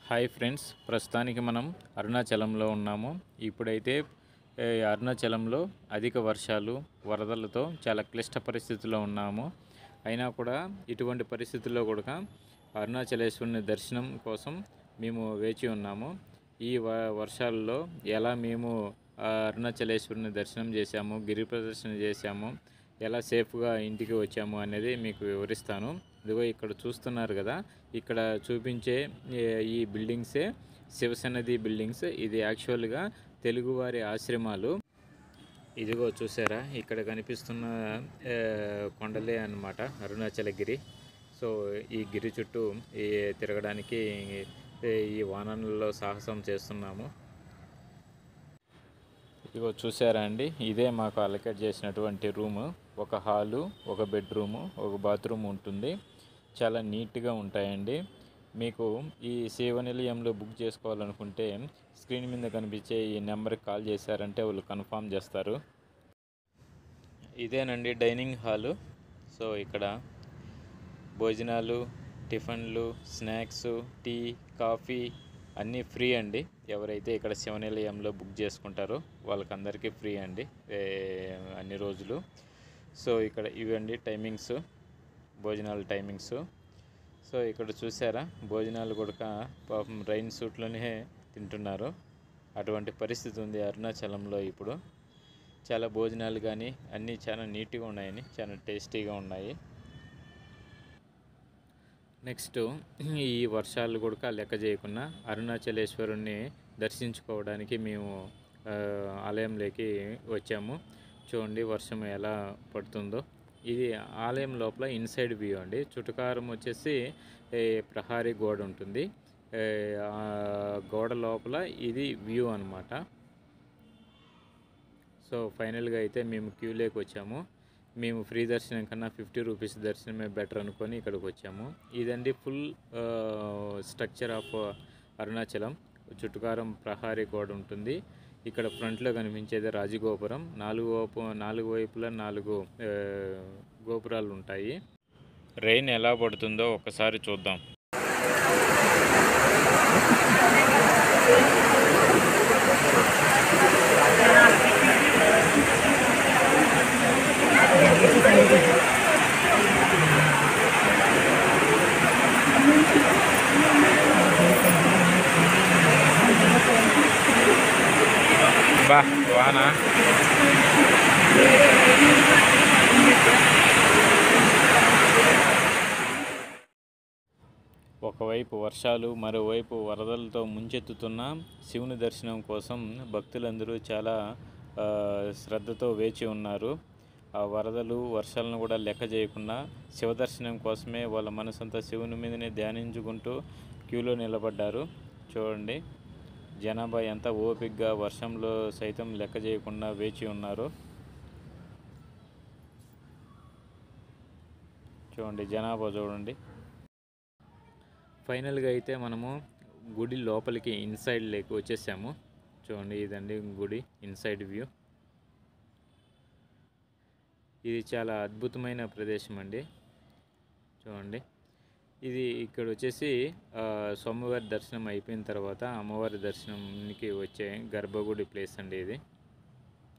Hi friends, ప్రస్తుతానికి మనం అరుణాచలంలో ఉన్నాము. ఇప్పుడైతే అరుణాచలంలో అధిక వర్షాలు, వరదలతో చాలా క్లిష్ట పరిస్థితుల్లో ఉన్నాము. అయినా కూడా ఇటువంటి పరిస్థితుల్లో కూడా అరుణాచలేశ్వరుని దర్శనం కోసం మేము వేచి ఉన్నాము. ఈ వర్షాలలో ఎలా మేము అరుణాచలేశ్వరుని దర్శనం చేశాము, గిరి ప్రదర్శన చేశాము, ఎలా సేఫ్గా ఇంటికి వచ్చాము అనేది మీకు వివరిస్తాను. ఇదిగో ఇక్కడ చూస్తున్నారు కదా, ఇక్కడ చూపించే ఈ బిల్డింగ్సే శివసన్నది బిల్డింగ్స్. ఇది యాక్చువల్గా తెలుగువారి ఆశ్రమాలు. ఇదిగో చూసారా, ఇక్కడ కనిపిస్తున్న కొండలే అన్నమాట అరుణాచలగిరి. సో ఈ గిరి చుట్టూ తిరగడానికి ఈ వానల్లో సాహసం చేస్తున్నాము. ఇదిగో చూసారా అండి, ఇదే మాకు అలకేట్ చేసినటువంటి రూము. ఒక హాలు, ఒక బెడ్రూము, ఒక బాత్రూమ్ ఉంటుంది. చాలా నీట్గా ఉంటాయండి. మీకు ఈ సేవనిలయంలో బుక్ చేసుకోవాలనుకుంటే స్క్రీన్ మీద కనిపించే ఈ నెంబర్కి కాల్ చేశారంటే వాళ్ళు కన్ఫామ్ చేస్తారు. ఇదేనండి డైనింగ్ హాలు. సో ఇక్కడ భోజనాలు, టిఫిన్లు, స్నాక్స్, టీ, కాఫీ అన్నీ ఫ్రీ అండి. ఎవరైతే ఇక్కడ శివనిలయంలో బుక్ చేసుకుంటారో వాళ్ళకందరికీ ఫ్రీ అండి అన్ని రోజులు. సో ఇక్కడ ఇవండి టైమింగ్స్, భోజనాల టైమింగ్స్. సో ఇక్కడ చూసారా, భోజనాలు కూడా పాపం రైన్ సూట్లోనే తింటున్నారు. అటువంటి పరిస్థితి ఉంది అరుణాచలంలో ఇప్పుడు. చాలా భోజనాలు కానీ అన్నీ చాలా నీట్గా ఉన్నాయని, చాలా టేస్టీగా ఉన్నాయి. నెక్స్ట్, ఈ వర్షాలు కూడా లెక్క చేయకుండా అరుణాచలేశ్వరుణ్ణి దర్శించుకోవడానికి మేము ఆలయంలోకి వచ్చాము. చూడండి వర్షం ఎలా పడుతుందో. ఇది ఆలయం లోపల ఇన్సైడ్ వ్యూ అండి. చుట్టుకారం వచ్చేసి ప్రహారీ గోడ ఉంటుంది. గోడ లోపల ఇది వ్యూ అన్నమాట. సో ఫైనల్గా అయితే మేము క్యూలోకి వచ్చాము. మేము ఫ్రీ దర్శనం కన్నా 50 రూపీస్ దర్శనమే బెటర్ అనుకొని ఇక్కడికి వచ్చాము. ఇదండి ఫుల్ స్ట్రక్చర్ ఆఫ్ అరుణాచలం. చుట్టుకారం ప్రహారీ గోడ ఉంటుంది. ఇక్కడ ఫ్రంట్లో కనిపించేది రాజగోపురం. నాలుగు వైపులా 4 గోపురాలు ఉంటాయి. రెయిన్ ఎలా పడుతుందో ఒకసారి చూద్దాం. బా వాన. ఒకవైపు వర్షాలు, మరోవైపు వరదలతో ముంచెత్తుతున్న శివుని దర్శనం కోసం భక్తులందరూ చాలా శ్రద్ధతో వేచి ఉన్నారు. ఆ వరదలు, వర్షాలను కూడా లెక్క చేయకుండా శివదర్శనం కోసమే వాళ్ళ మనసంతా శివుని మీదనే ధ్యానించుకుంటూ క్యూలో నిలబడ్డారు. చూడండి జనాభా ఎంత ఓపికగా వర్షంలో సైతం లెక్క చేయకుండా వేచి ఉన్నారు. చూడండి జనాభా చూడండి. ఫైనల్గా అయితే మనము గుడి లోపలికి ఇన్సైడ్ లేకి వచ్చేసాము. చూడండి ఇదండి గుడి ఇన్సైడ్ వ్యూ. ఇది చాలా అద్భుతమైన ప్రదేశం అండి. చూడండి ఇది ఇక్కడ వచ్చేసి స్వామివారి దర్శనం అయిపోయిన తర్వాత అమ్మవారి దర్శనంకి వచ్చే గర్భగుడి ప్లేస్ అండి ఇది.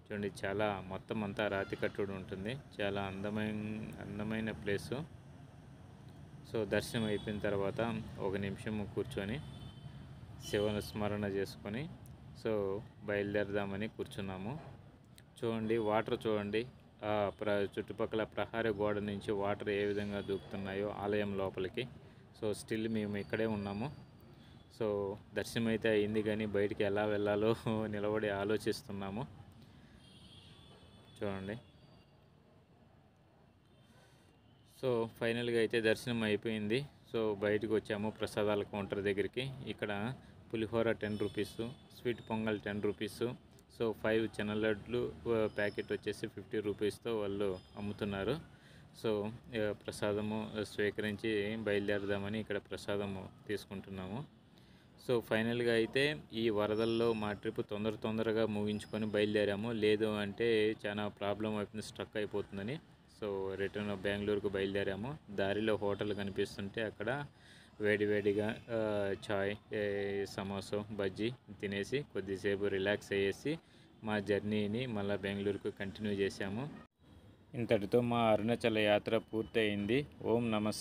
చూడండి చాలా మొత్తం అంతా రాతి కట్టుడు ఉంటుంది. చాలా అందమైన ప్లేసు. సో దర్శనం అయిపోయిన తర్వాత 1 నిమిషం కూర్చొని శివ స్మరణ చేసుకొని సో బయలుదేరదామని కూర్చున్నాము. చూడండి వాటర్ చూడండి, చుట్టుపక్కల ప్రహారీ గోడ నుంచి వాటర్ ఏ విధంగా దూకుతున్నాయో ఆలయం లోపలికి. సో స్టిల్ మేము ఇక్కడే ఉన్నాము. సో దర్శనం అయితే అయింది కానీ బయటికి ఎలా వెళ్ళాలో నిలబడి ఆలోచిస్తున్నాము. చూడండి. సో ఫైనల్గా అయితే దర్శనం అయిపోయింది. సో బయటకు వచ్చాము ప్రసాదాల కౌంటర్ దగ్గరికి. ఇక్కడ పులిహోర 10 rupees, sweet pongal 10 rupees, so 5 చెన్న లడ్లు ప్యాకెట్ వచ్చేసి 50 రూపీస్తో వాళ్ళు అమ్ముతున్నారు. సో ప్రసాదము స్వీకరించి బయలుదేరదామని ఇక్కడ ప్రసాదము తీసుకుంటున్నాము. సో ఫైనల్గా అయితే ఈ వరదల్లో మా ట్రిప్ తొందరగా ముగించుకొని బయలుదేరాము. లేదు అంటే చాలా ప్రాబ్లం అవుతుంది, స్ట్రక్ అయిపోతుందని. సో రిటర్న్ బెంగళూరుకు బయలుదేరాము. దారిలో హోటల్ కనిపిస్తుంటే అక్కడ వేడివేడిగా చాయ్, సమోసా, బజ్జీ తినేసి కొద్దిసేపు రిలాక్స్ అయ్యేసి మా జర్నీని మళ్ళీ బెంగళూరుకు కంటిన్యూ చేశాము. ఇంతటితో మా అరుణాచల యాత్ర పూర్తయింది. ఓం నమః